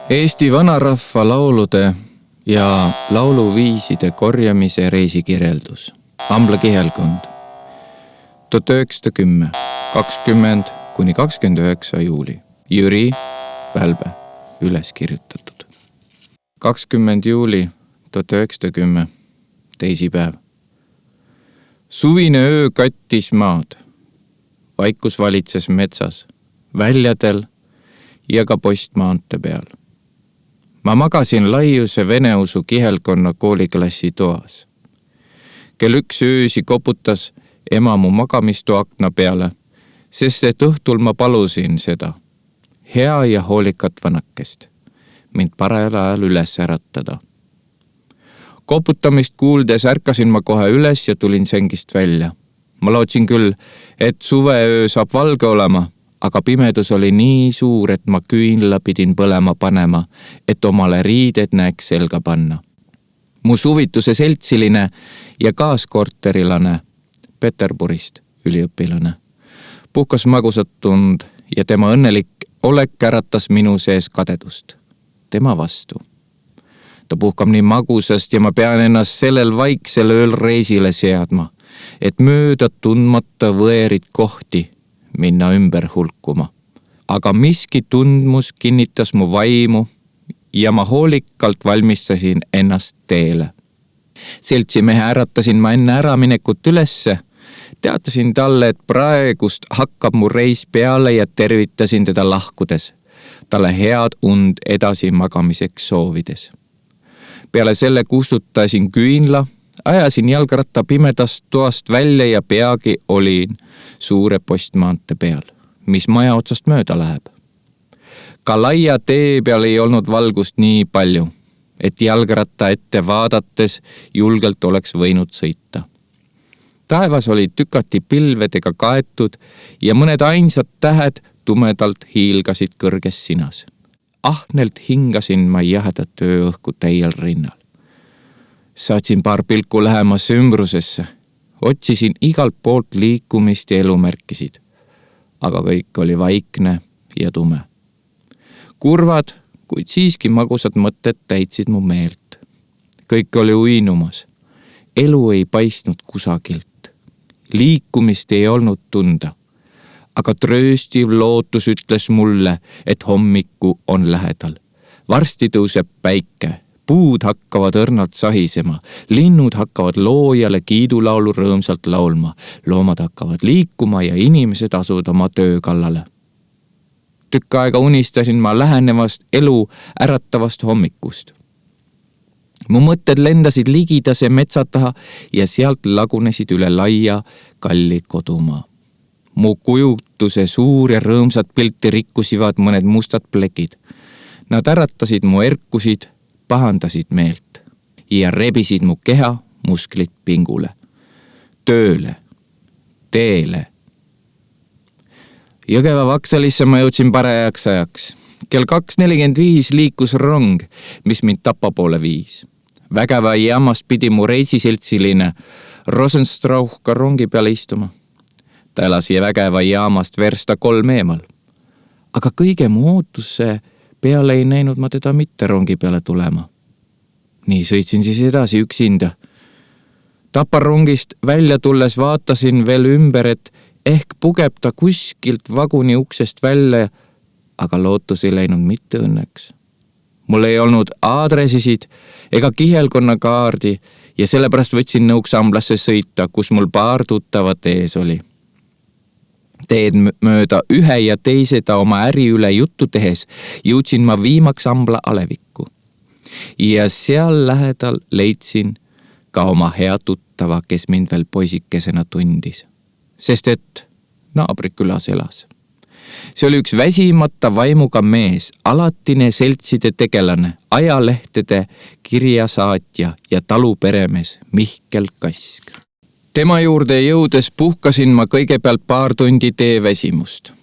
Eesti vanarahva laulude ja lauluviiside korjamise reisikirjeldus. Ambla kihelkond 1910, 20–29 juuli. Jüri Välbe üles kirjutatud. 20 juuli 1910, teisipäev. Suvine öö kattis maad. Vaikus valitses metsas, väljadel ja ka postmaante peal. Ma magasin laiuse veneusu kihelkonna kooliklassi toas. Kell 1 öösi koputas ema mu magamistu akna peale, sest et õhtul ma palusin seda, hea ja hoolikat vanakest, mind parajal ajal üles äratada. Koputamist kuuldes ärkasin ma kohe üles ja tulin sengist välja. Ma lootsin küll, et suveöö saab valge olema, aga pimedus oli nii suur, et ma küünla pidin põlema panema, et omale riided näeks selga panna. Mu suvituse seltsiline ja kaaskorterilane, Peterburist üliõpilane, puhkas magusat tund ja tema õnnelik olek äratas minu sees kadedust. Tema vastu. Ta puhkab nii magusast ja ma pean ennast sellel vaiksel ööl reisile seadma, et mööda tundmata võerid kohti minna ümber hulkuma. Aga miski tundmus kinnitas mu vaimu ja ma hoolikalt valmistasin ennast teele. Seltsimehe äratasin ma enne äraminekut ülesse, teatasin talle, et praegust hakkab mu reis peale ja tervitasin teda lahkudes, talle head und edasi magamiseks soovides. Peale selle kustutasin küünla, ajasin jalgratta pimedast toast välja ja peagi olin suure postmaante peal, mis maja otsast mööda läheb. Ka laia tee peal ei olnud valgust nii palju, et jalgratta ette vaadates julgelt oleks võinud sõita. Taevas oli tükati pilvedega kaetud ja mõned ainsad tähed tumedalt hiilgasid kõrges sinas. Ahnelt hingasin ma jahedat ööõhku täiel rinnal. Saatsin paar pilku lähemasse ümbrusesse, otsisin igalt poolt liikumist ja elumärkisid, aga kõik oli vaikne ja tume. Kurvad, kuid siiski magusad mõtted täitsid mu meelt. Kõik oli uinumas, elu ei paistnud kusagilt, liikumist ei olnud tunda, aga trööstiv lootus ütles mulle, et hommiku on lähedal. Varsti tõuseb päike, puud hakkavad õrnalt sahisema, linnud hakkavad loojale kiidulaulu rõõmsalt laulma, loomad hakkavad liikuma ja inimesed asuvad oma töö kallale. Tükk aega unistasin ma lähenevast elu äratavast hommikust. Mu mõtted lendasid ligidase metsa taha ja sealt lagunesid üle laia kalli kodumaa. Mu kujutuse suur ja rõõmsat pilti rikkusivad mõned mustad plekid. Nad äratasid mu erkusid, pahandasid meelt ja rebisid mu keha musklit pingule. Tööle, teele. Jõgeva Vaksalisse ma jõudsin parajaks ajaks. Kell 2:45 liikus rong, mis mind Tapa poole viis. Vägeva jaamast pidi mu reisiseltsiline Rosenstrauch ka rongi peale istuma. Ta elas Vägeva jaamast versta 3 eemal. Aga kõige mu ootusse peale ei näinud ma teda mitte rongi peale tulema. Nii sõitsin siis edasi üksinda. Tapa rongist välja tulles vaatasin veel ümber, et ehk pugeb ta kuskilt vaguni uksest välja, aga lootus ei läinud mitte õnneks. Mul ei olnud aadressisid ega kihelkonna kaardi ja sellepärast võtsin nõuks Amblasse sõita, kus mul paar tuttavat ees oli. Teed mööda ühe ja teise ta oma äri üle juttu tehes jõudsin ma viimaks Ambla alevikku. Ja seal lähedal leidsin ka oma hea tuttava, kes mind veel poisikesena tundis, sest et naabrikülas elas. See oli üks väsimata vaimuga mees, alatine seltside tegelane, ajalehtede kirjasaatja ja taluperemees Mihkel Kask. Tema juurde jõudes puhkasin ma kõigepealt paar tundi teeväsimust.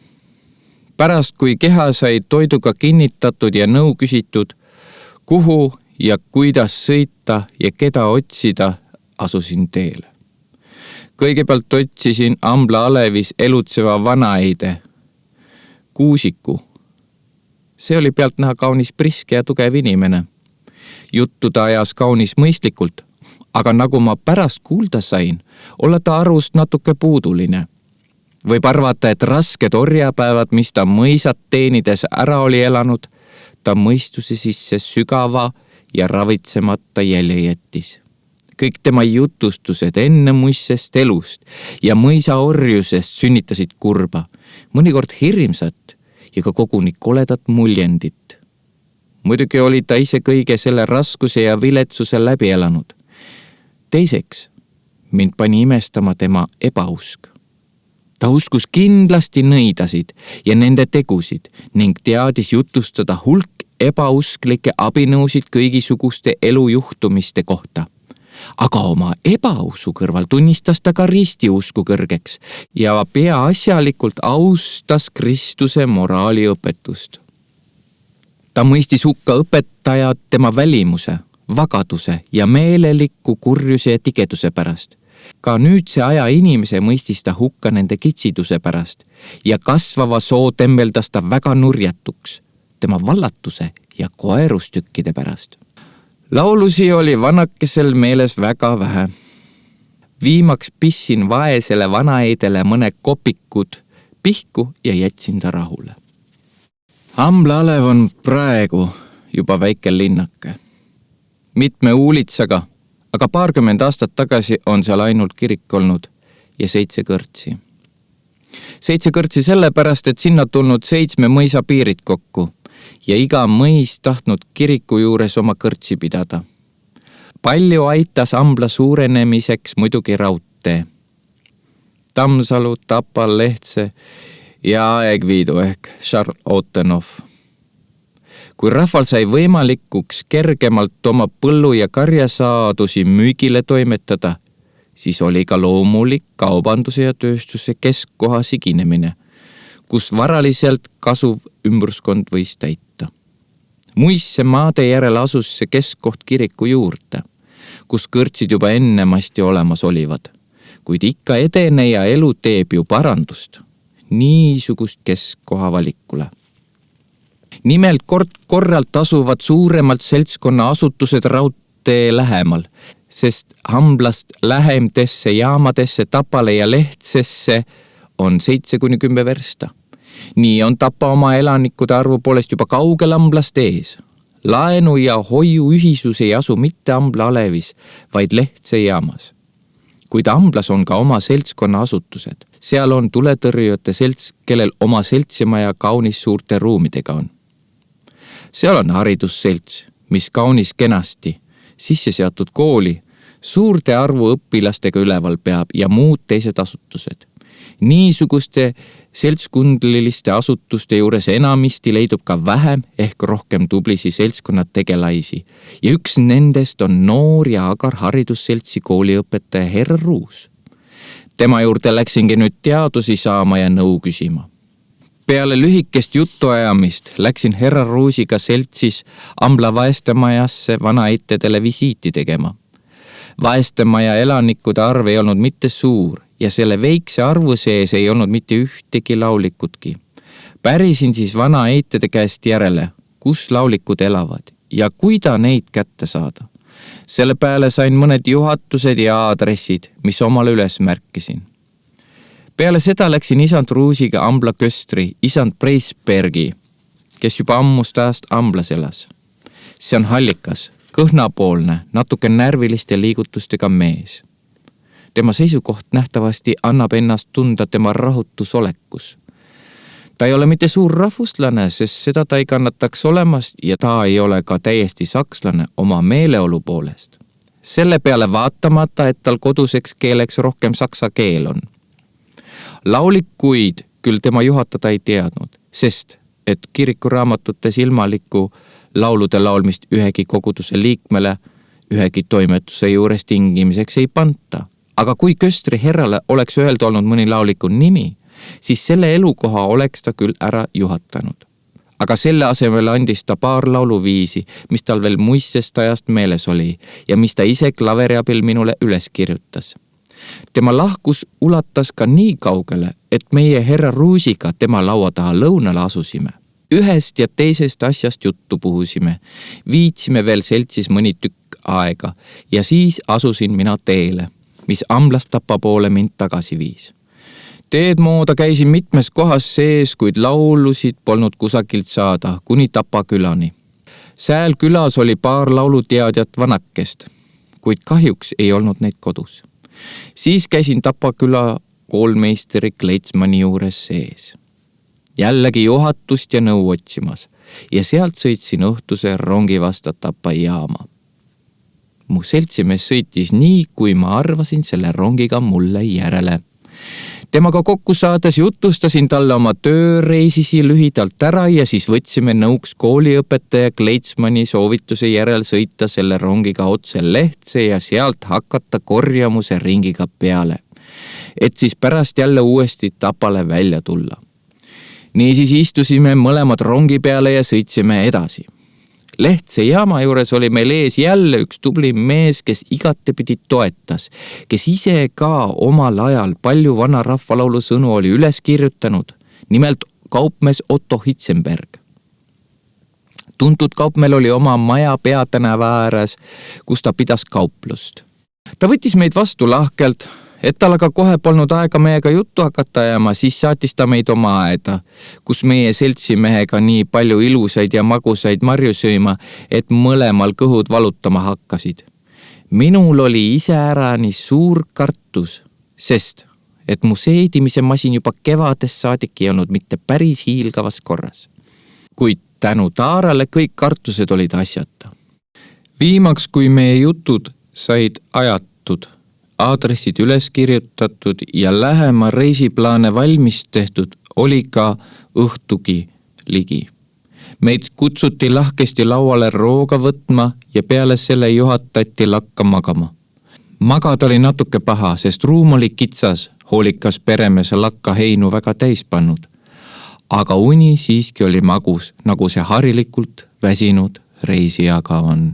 Pärast, kui keha sai toiduga kinnitatud ja nõu küsitud, kuhu ja kuidas sõita ja keda otsida, asusin teele. Kõigepealt otsisin Ambla alevis elutseva vanaeide Kuusiku, See oli pealtnäha kaunis priske ja tugev inimene. Juttu ta ajas kaunis mõistlikult, aga nagu ma pärast kuulda sain, olla ta arust natuke puuduline. Võib arvata, et rasked orjapäevad, mis ta mõisat teenides ära oli elanud, ta mõistuse sisse sügava ja ravitsemata jälje jättis. Kõik tema jutustused enne muissest elust ja mõisa orjusest sünnitasid kurba, mõnikord hirmsat ja ka koguni koledat muljendit. Muidugi oli ta ise kõige selle raskuse ja viletsuse läbi elanud. Teiseks, mind pani imestama tema ebausk. Ta uskus kindlasti nõidasid ja nende tegusid ning teadis jutustada hulk ebausklikke abinõusid kõigisuguste elujuhtumiste kohta. Aga oma ebausu kõrval tunnistas ta ka ristiusku kõrgeks ja peaasjalikult austas Kristuse moraaliõpetust. Ta mõistis hukka õpetajad tema välimuse, vagaduse ja meeleliku kurjuse ja tigeduse pärast. Ka nüüdse aja inimese mõistis ta hukka nende kitsiduse pärast ja kasvava soo tembeldas ta väga nurjatuks tema vallatuse ja koerustükkide pärast. Laulusi oli vanakesel meeles väga vähe. Viimaks pissin vaesele vanaeidele mõne kopikud pihku ja jätsin ta rahule. Ambla-Alev on praegu juba väike linnake. Mitme uulitsaga, aga 20 aastat tagasi on seal ainult kirik olnud ja 7 kõrtsi. 7 kõrtsi sellepärast, et sinna tulnud 7 mõisa piirid kokku ja iga mõis tahtnud kiriku juures oma kõrtsi pidada. Palju aitas Ambla suurenemiseks muidugi raudtee. Tammsalu, Tapa, Lehtse ja Aegviidu ehk Charles Otenov. Kui rahval sai võimalikuks kergemalt oma põllu- ja karjasaadusi müügile toimetada, siis oli ka loomulik kaubanduse ja tööstuse keskkoha siginemine, kus varaliselt kasuv ümbruskond võis täita. Muisse maade järel asus see keskkoht kiriku juurde, kus kõrtsid juba ennemasti olemas olivad, kuid ikka edene ja elu teeb ju parandust niisugust keskkoha valikule. Nimelt korralt asuvad suuremalt seltskonna asutused raudtee lähemal, sest Amblast lähemdesse jaamadesse, Tapale ja Lehtsesse on 7-10 versta. Nii on Tapa oma elanikude arvu poolest juba kaugel Amblast ees. Laenu ja hoiu ühisus ei asu mitte Ambla-Alevis, vaid Lehtse jaamas. Kuid Amblas on ka oma seltskonna asutused. Seal on tuletõrjujate selts, kellel oma seltsimaja kaunis suurte ruumidega on. Seal on haridusselts, mis kaunis kenasti, sisse seatud kooli, suurte arvu õpilastega üleval peab ja muud teised asutused. Niisuguste seltskundliliste asutuste juures enamisti leidub ka vähem ehk rohkem tublisi seltskonnad tegelaisi ja üks nendest on noor ja agar haridusseltsi kooliõpetaja Herr Ruus. Tema juurde läksingi nüüd teadusi saama ja nõu küsima. Peale lühikest jutuajamist läksin Herra Ruusiga seltsis Ambla vaestemajasse vanaettedele visiiti tegema. Vaestemaja elanikude arv ei olnud mitte suur ja selle veikse arvu sees ei olnud mitte ühtegi laulikutki. Pärisin siis vanaettede käest järele, kus laulikud elavad ja kuida neid kätte saada. Selle peale sain mõned juhatused ja aadressid, mis omale üles märkisin. Peale seda läksin isand Ruusiga Ambla köstri, isand Preisbergi, kes juba ammust ajast Amblas elas. See on hallikas, kõhnapoolne, natuke närviliste liigutustega mees. Tema seisukoht nähtavasti annab ennast tunda tema rahutusolekus. Ta ei ole mitte suur rahvuslane, sest seda ta ei kannataks olemast ja ta ei ole ka täiesti sakslane oma meeleolu poolest. Selle peale vaatamata, et tal koduseks keeleks rohkem saksa keel on. Laulikuid küll tema juhatada ei teadnud, sest et kirikuraamatutes ilmaliku laulude laulmist ühegi koguduse liikmele ühegi toimetuse juures tingimiseks ei panta. Aga kui köstri herrale oleks öelda olnud mõni lauliku nimi, siis selle elukoha oleks ta küll ära juhatanud. Aga selle asemel andis ta paar lauluviisi, mis tal veel muissest ajast meeles oli ja mis ta ise klaveri abil minule üles kirjutas. Tema lahkus ulatas ka nii kaugele, et meie Herra Ruusiga tema laua taha lõunale asusime. Ühest ja teisest asjast juttu puhusime. Viitsime veel seltsis mõni tükk aega ja siis asusin mina teele, mis Amblastapa poole mind tagasi viis. Teed mooda käisin mitmes kohas sees, kuid laulusid polnud kusagilt saada, kuni Tapa külani. Sääl külas oli paar lauluteadjat vanakest, kuid kahjuks ei olnud neid kodus. Siis käisin Tapa küla koolmeisteri Kleitsmanni juures sees. Jällegi juhatust ja nõu otsimas ja sealt sõitsin õhtuse rongi vasta Tapa jaama. Mu seltsimees sõitis nii, kui ma arvasin selle rongiga mulle järele. Temaga kokku saades jutustasin talle oma tööreisisi lühidalt ära ja siis võtsime nõuks kooliõpetaja Kleitsmanni soovituse järel sõita selle rongiga otse Lehtse ja sealt hakata korjamuse ringiga peale, et siis pärast jälle uuesti Tapale välja tulla. Niisiis istusime mõlemad rongi peale ja sõitsime edasi. Lehtse jaama juures oli meil ees jälle üks tubli mees, kes igatepidi toetas, kes ise ka omal ajal palju vana rahvalaulu sõnu oli üles kirjutanud, nimelt kaupmees Otto Hitzenberg. Tuntud kaupmeel oli oma maja Peatänava ääres, kus ta pidas kauplust. Ta võttis meid vastu lahkelt, et tal aga kohe polnud aega meiega juttu hakata ajama, siis saatis ta meid oma aeda, kus meie seltsimehega nii palju ilusaid ja magusaid marju sööma, et mõlemal kõhud valutama hakkasid. Minul oli iseärani suur kartus, sest et mu seedimise masin juba kevadest saadik ei olnud mitte päris hiilgavas korras. Kuid tänu Taarale kõik kartused olid asjata. Viimaks, kui meie jutud said ajatud, aadressid üles kirjutatud ja lähema reisiplaane valmis tehtud, oli ka õhtugi ligi. Meid kutsuti lahkesti lauale rooga võtma ja peale selle juhatati lakka magama. Magada oli natuke paha, sest ruum oli kitsas, hoolikas peremees lakka heinu väga täis pannud. Aga uni siiski oli magus, nagu see harilikult väsinud reisijaga on.